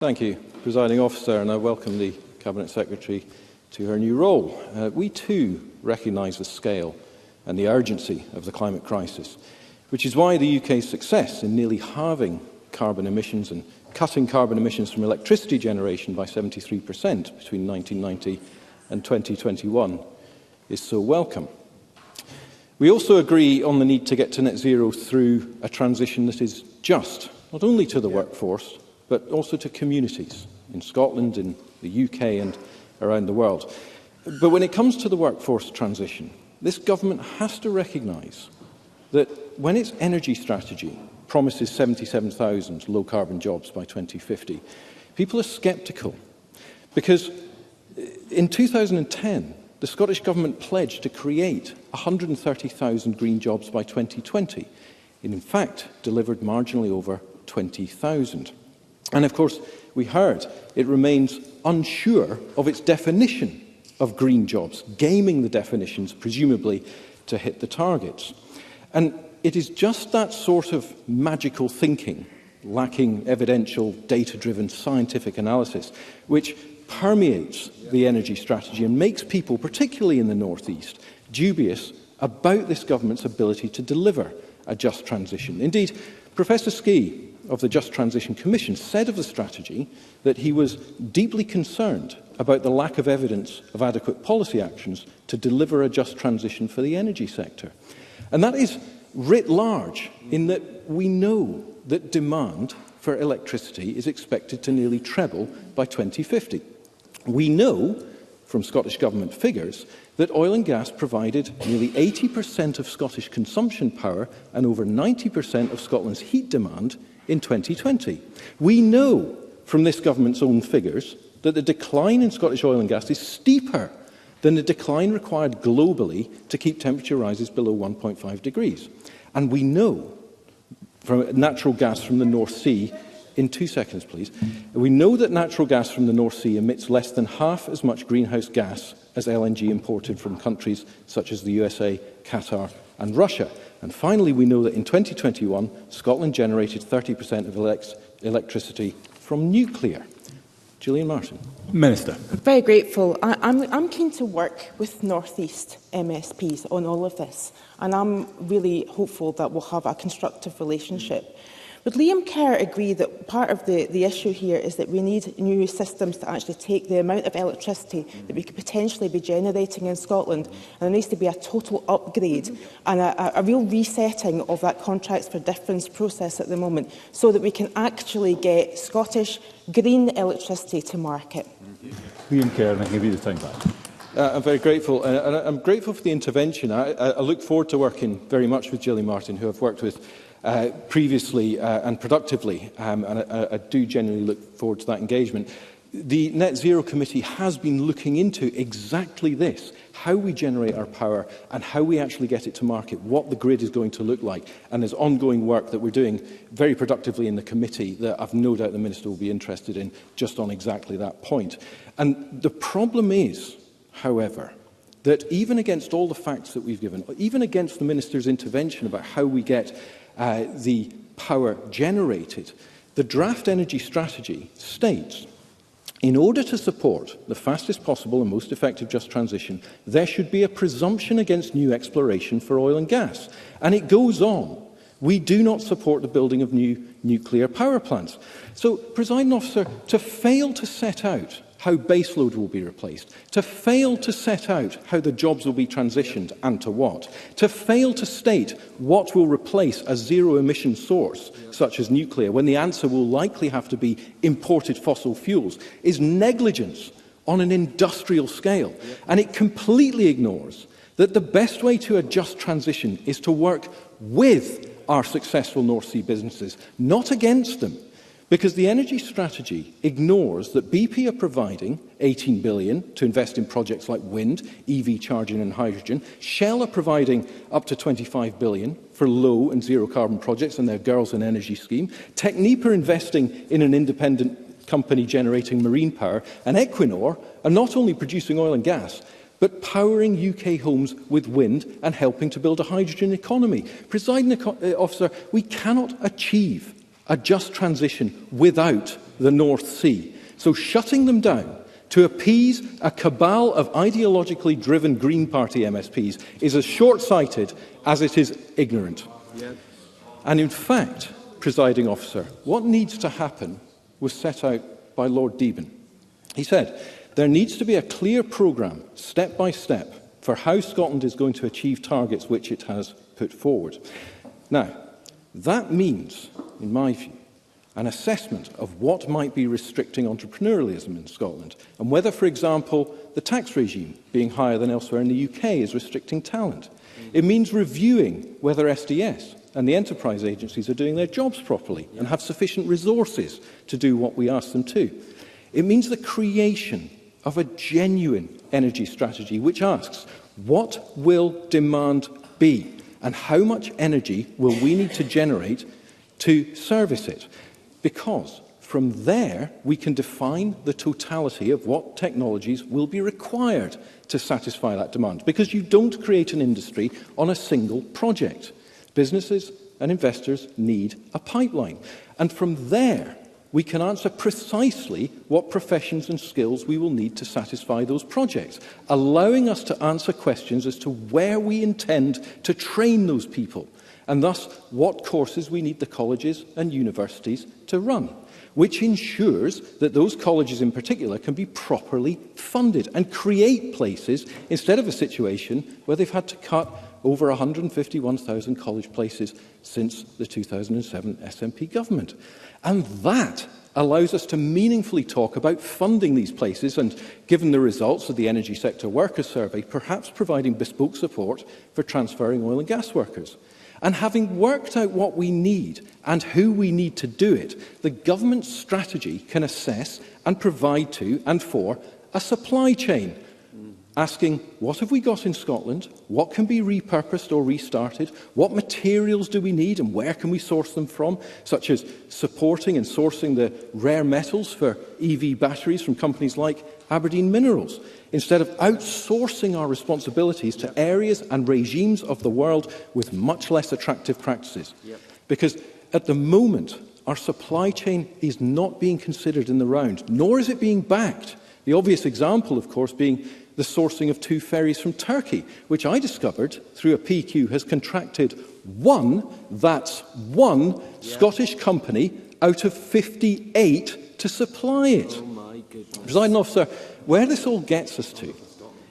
Thank you, Presiding Officer, and I welcome the Cabinet Secretary to her new role. We too recognise the scale and the urgency of the climate crisis, which is why the UK's success in nearly halving carbon emissions and cutting carbon emissions from electricity generation by 73% between 1990 and 2021 is so welcome. We also agree on the need to get to net zero through a transition that is just, not only to the workforce, but also to communities in Scotland, in the UK and around the world. But when it comes to the workforce transition, this government has to recognise that when its energy strategy promises 77,000 low-carbon jobs by 2050, people are sceptical because in 2010, the Scottish Government pledged to create 130,000 green jobs by 2020. It in fact delivered marginally over 20,000. And of course, we heard it remains unsure of its definition of green jobs, gaming the definitions, presumably, to hit the targets. And it is just that sort of magical thinking, lacking evidential, data-driven scientific analysis, which permeates the energy strategy and makes people, particularly in the North East, dubious about this government's ability to deliver a just transition. Indeed, Professor Ski of the Just Transition Commission said of the strategy that he was deeply concerned about the lack of evidence of adequate policy actions to deliver a just transition for the energy sector. And that is writ large in that we know that demand for electricity is expected to nearly treble by 2050. We know from Scottish Government figures that oil and gas provided nearly 80% of Scottish consumption power and over 90% of Scotland's heat demand in 2020. We know from this government's own figures that the decline in Scottish oil and gas is steeper than the decline required globally to keep temperature rises below 1.5 degrees. And we know from natural gas from the North Sea, in 2 seconds please, we know that natural gas from the North Sea emits less than half as much greenhouse gas as LNG imported from countries such as the USA, Qatar and Russia. And finally, we know that in 2021, Scotland generated 30% of electricity from nuclear. Gillian Martin. Minister. I'm very grateful. I'm keen to work with North East MSPs on all of this, and I'm really hopeful that we'll have a constructive relationship. Would Liam Kerr agree that part of the issue here is that we need new systems to actually take the amount of electricity that we could potentially be generating in Scotland, and there needs to be a total upgrade and a real resetting of that contracts for difference process at the moment so that we can actually get Scottish green electricity to market? Liam Kerr, and I give you the time back. I'm very grateful, and I'm grateful for the intervention. I look forward to working very much with Gillian Martin, who I've worked with previously and productively, and I do genuinely look forward to that engagement. The Net Zero Committee has been looking into exactly this, how we generate our power and how we actually get it to market, what the grid is going to look like. And there's ongoing work that we're doing very productively in the committee that I've no doubt the Minister will be interested in just on exactly that point. And the problem is, however, that even against all the facts that we've given, even against the Minister's intervention about how we get the power generated, the draft energy strategy states, in order to support the fastest possible and most effective just transition, there should be a presumption against new exploration for oil and gas. And it goes on. We do not support the building of new nuclear power plants. So, Presiding Officer, to fail to set out how baseload will be replaced, to fail to set out how the jobs will be transitioned and to what, to fail to state what will replace a zero-emission source, such as nuclear, when the answer will likely have to be imported fossil fuels, is negligence on an industrial scale. And it completely ignores that the best way to a just transition is to work with our successful North Sea businesses, not against them. Because the energy strategy ignores that BP are providing $18 billion to invest in projects like wind, EV charging and hydrogen. Shell are providing up to $25 billion for low and zero carbon projects and their Girls in Energy scheme. Technip are investing in an independent company generating marine power. And Equinor are not only producing oil and gas, but powering UK homes with wind and helping to build a hydrogen economy. Presiding Officer, we cannot achieve a just transition without the North Sea. So shutting them down to appease a cabal of ideologically driven Green Party MSPs is as short-sighted as it is ignorant. Yeah. And in fact, presiding officer, what needs to happen was set out by Lord Deben. He said, there needs to be a clear programme, step by step, for how Scotland is going to achieve targets which it has put forward. Now, that means, in my view, an assessment of what might be restricting entrepreneurialism in Scotland, and whether, for example, the tax regime being higher than elsewhere in the UK is restricting talent. It means reviewing whether SDS and the enterprise agencies are doing their jobs properly and have sufficient resources to do what we ask them to. It means the creation of a genuine energy strategy which asks, what will demand be, and how much energy will we need to generate to service it? Because from there we can define the totality of what technologies will be required to satisfy that demand. Because you don't create an industry on a single project. Businesses and investors need a pipeline. And from there we can answer precisely what professions and skills we will need to satisfy those projects, allowing us to answer questions as to where we intend to train those people, and thus what courses we need the colleges and universities to run, which ensures that those colleges in particular can be properly funded and create places instead of a situation where they've had to cut over 151,000 college places since the 2007 SNP government. And that allows us to meaningfully talk about funding these places and, given the results of the Energy Sector Workers Survey, perhaps providing bespoke support for transferring oil and gas workers. And having worked out what we need and who we need to do it, the government's strategy can assess and provide to and for a supply chain, asking what have we got in Scotland, what can be repurposed or restarted, what materials do we need and where can we source them from, such as supporting and sourcing the rare metals for EV batteries from companies like Aberdeen Minerals, instead of outsourcing our responsibilities to areas and regimes of the world with much less attractive practices. Because at the moment, our supply chain is not being considered in the round, nor is it being backed. The obvious example, of course, being the sourcing of 2 ferries from Turkey, which I discovered through a PQ has contracted one Scottish company out of 58 to supply it. Oh my goodness. Presiding officer, where this all gets us to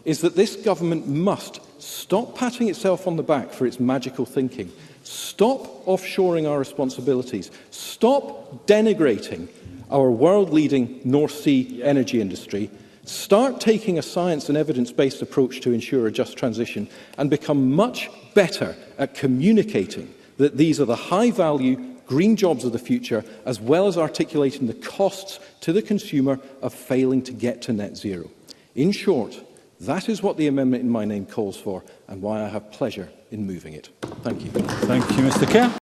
is that this government must stop patting itself on the back for its magical thinking, stop offshoring our responsibilities, stop denigrating our world-leading North Sea energy industry, start taking a science and evidence-based approach to ensure a just transition, and become much better at communicating that these are the high-value green jobs of the future, as well as articulating the costs to the consumer of failing to get to net zero. In short, that is what the amendment in my name calls for, and why I have pleasure in moving it. Thank you. Thank you, Mr. Kerr.